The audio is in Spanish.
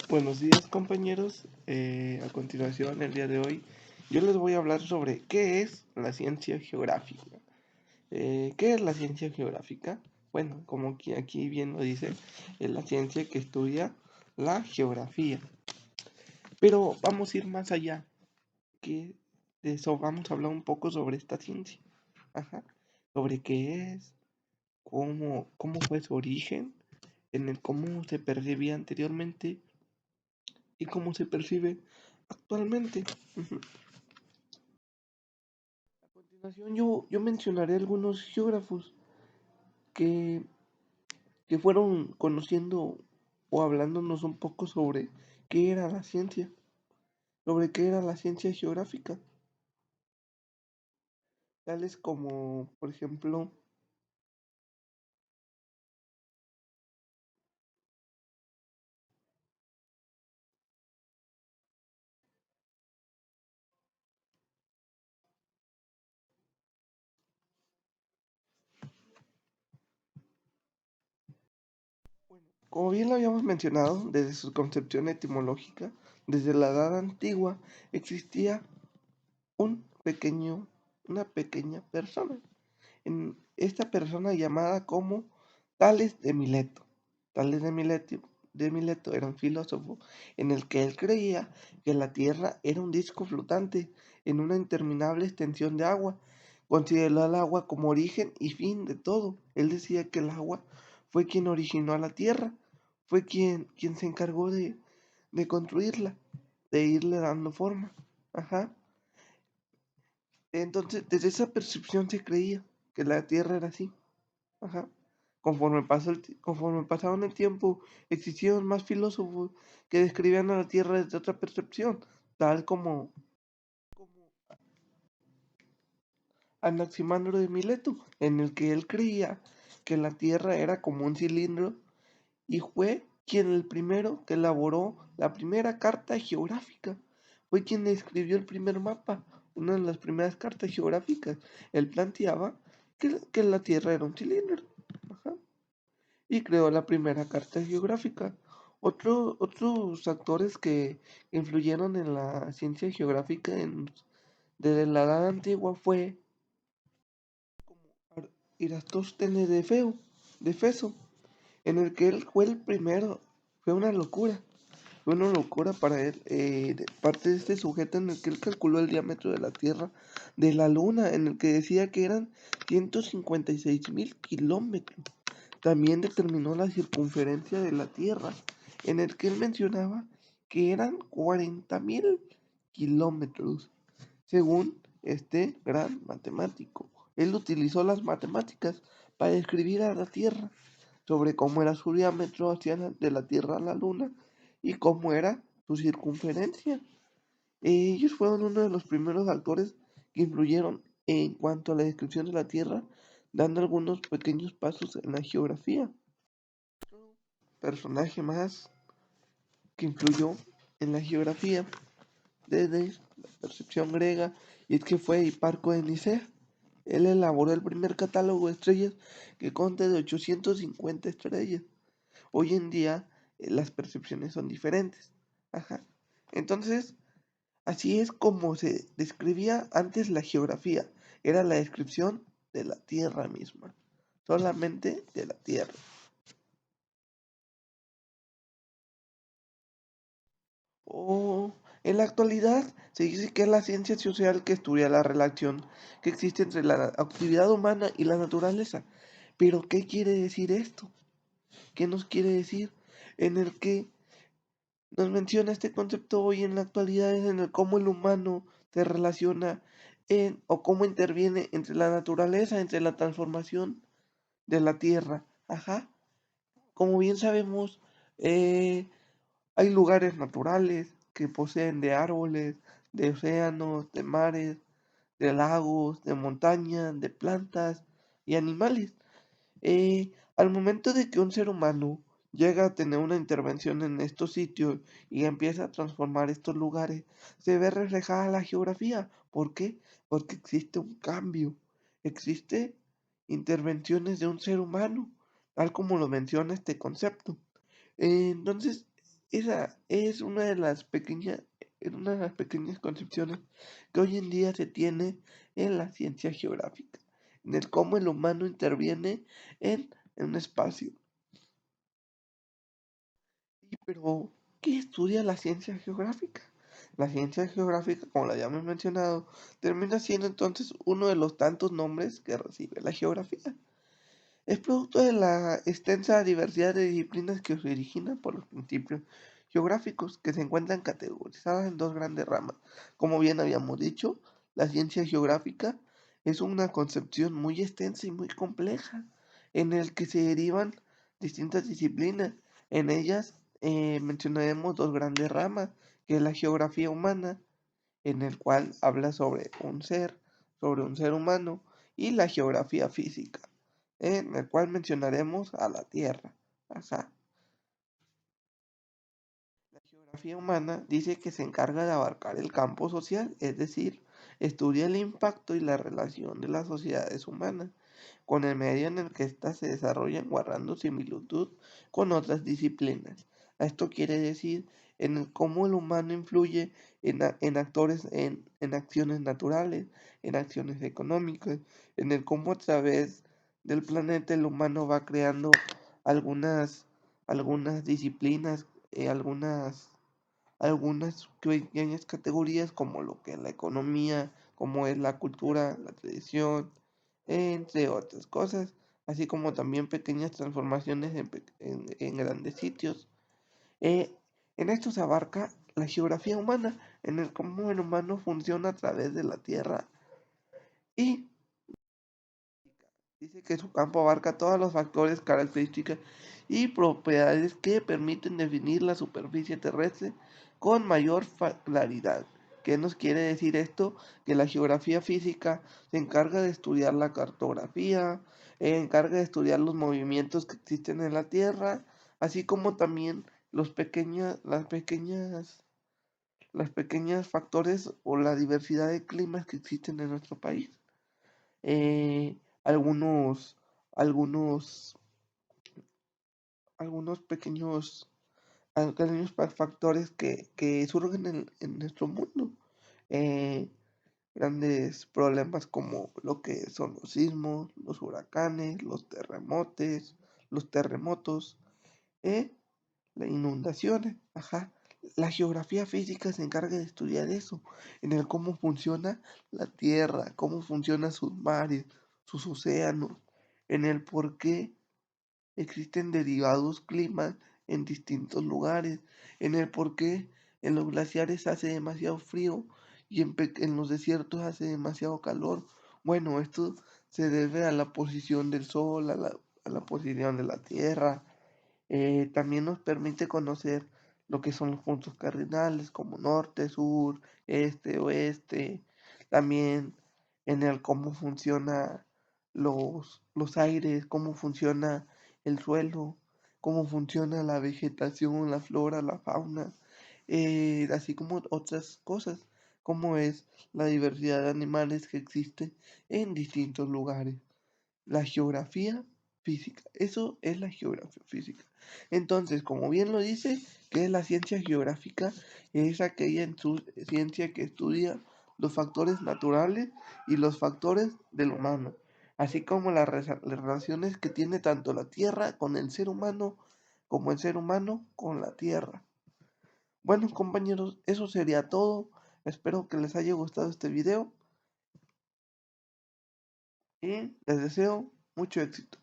Buenos días compañeros. A continuación, el día de hoy, yo les voy a hablar sobre qué es la ciencia geográfica. ¿Qué es la ciencia geográfica? Bueno, como aquí bien lo dice, es la ciencia que estudia la geografía. Pero vamos a ir más allá que de eso. Vamos a hablar un poco sobre esta ciencia. Ajá. Sobre qué es, cómo fue su origen, en el cómo se percibía anteriormente y cómo se percibe actualmente. A continuación yo mencionaré algunos geógrafos que, que fueron conociendo o hablándonos un poco sobre qué era la ciencia, sobre qué era la ciencia geográfica, tales como, por ejemplo, bueno, como bien lo habíamos mencionado, desde su concepción etimológica, desde la Edad Antigua, existía un pequeño, una pequeña persona en esta persona llamada como Tales de Mileto. Tales de Mileto era un filósofo en el que él creía que la Tierra era un disco flotante en una interminable extensión de agua. Consideró al agua como origen y fin de todo. Él decía que el agua fue quien originó a la Tierra, fue quien se encargó de construirla, de irle dando forma. Ajá. Entonces, desde esa percepción se creía que la Tierra era así. Ajá. Conforme pasaban el tiempo, existieron más filósofos que describían a la Tierra desde otra percepción, tal como Anaximandro de Mileto, en el que él creía que la Tierra era como un cilindro y fue quien el primero que elaboró la primera carta geográfica, fue quien escribió el primer mapa, una de las primeras cartas geográficas. Él planteaba que la Tierra era un cilindro. Ajá. Y creó la primera carta geográfica. Otros actores que influyeron en la ciencia geográfica desde la Edad Antigua fue como Eratóstenes de Feso, en el que él fue el primero. Fue una locura para él, parte de este sujeto en el que él calculó el diámetro de la Tierra, de la Luna, en el que decía que eran 156.000 kilómetros. También determinó la circunferencia de la Tierra, en el que él mencionaba que eran 40.000 kilómetros, según este gran matemático. Él utilizó las matemáticas para describir a la Tierra, sobre cómo era su diámetro de la Tierra a la Luna y cómo era su circunferencia. Ellos fueron uno de los primeros autores que influyeron en cuanto a la descripción de la Tierra, dando algunos pequeños pasos en la geografía. Personaje más que influyó en la geografía desde la percepción griega, y es que fue Hiparco de Nicea. Él elaboró el primer catálogo de estrellas que consta de 850 estrellas. Hoy en día las percepciones son diferentes. Ajá. Entonces, así es como se describía antes la geografía. Era la descripción de la Tierra misma, solamente de la Tierra. O en la actualidad se dice que es la ciencia social que estudia la relación que existe entre la actividad humana y la naturaleza. Pero ¿qué quiere decir esto? ¿Qué nos quiere decir? En el que nos menciona este concepto hoy en la actualidad es en el cómo el humano se relaciona o cómo interviene entre la naturaleza, entre la transformación de la tierra. Ajá. Como bien sabemos, eh, hay lugares naturales que poseen de árboles, de océanos, de mares, de lagos, de montañas, de plantas y animales. Al momento de que un ser humano llega a tener una intervención en estos sitios y empieza a transformar estos lugares, se ve reflejada la geografía. ¿Por qué? Porque existe un cambio, existe intervenciones de un ser humano, tal como lo menciona este concepto. Entonces, Esa es una de las pequeñas concepciones que hoy en día se tiene en la ciencia geográfica, en el cómo el humano interviene en un espacio. Pero, ¿qué estudia la ciencia geográfica? La ciencia geográfica, como la habíamos mencionado, termina siendo entonces uno de los tantos nombres que recibe la geografía. Es producto de la extensa diversidad de disciplinas que se originan por los principios geográficos, que se encuentran categorizadas en dos grandes ramas. Como bien habíamos dicho, la ciencia geográfica es una concepción muy extensa y muy compleja, en el que se derivan distintas disciplinas. En ellas mencionaremos dos grandes ramas, que es la geografía humana, en el cual habla sobre un ser humano, y la geografía física, en el cual mencionaremos a la Tierra. Ajá. La geografía humana dice que se encarga de abarcar el campo social, es decir, estudia el impacto y la relación de las sociedades humanas con el medio en el que éstas se desarrollan, guardando similitud con otras disciplinas. Esto quiere decir en cómo el humano influye en acciones naturales, en acciones económicas, en el cómo a través del planeta el humano va creando algunas, algunas disciplinas, algunas pequeñas categorías como lo que es la economía, como es la cultura, la tradición, entre otras cosas, así como también pequeñas transformaciones en grandes sitios. Eh, en esto se abarca la geografía humana, en el cómo el humano funciona a través de la Tierra y dice que su campo abarca todos los factores, características y propiedades que permiten definir la superficie terrestre con mayor claridad. ¿Qué nos quiere decir esto? Que la geografía física se encarga de estudiar la cartografía, encarga de estudiar los movimientos que existen en la Tierra, así como también las pequeñas factores o la diversidad de climas que existen en nuestro país. eh, algunos, algunos, algunos pequeños factores que surgen en nuestro mundo. Eh, Grandes problemas como lo que son los sismos, los huracanes, los terremotos, eh, las inundaciones, ajá. La geografía física se encarga de estudiar eso, en el cómo funciona la Tierra, cómo funcionan sus mares, sus océanos, en el por qué existen derivados climas en distintos lugares, en el por qué en los glaciares hace demasiado frío y en los desiertos hace demasiado calor. Bueno, esto se debe a la posición del Sol, a la posición de la Tierra. También nos permite conocer lo que son los puntos cardinales como norte, sur, este, oeste. También en el cómo funciona los aires, cómo funciona el suelo, cómo funciona la vegetación, la flora, la fauna, así como otras cosas, como es la diversidad de animales que existe en distintos lugares. La geografía física. Eso es la geografía física. Entonces, como bien lo dice, ¿qué es la ciencia geográfica? Es aquella ciencia que estudia los factores naturales y los factores del humano, así como las relaciones que tiene tanto la Tierra con el ser humano como el ser humano con la Tierra. Bueno, compañeros, eso sería todo. Espero que les haya gustado este video y les deseo mucho éxito.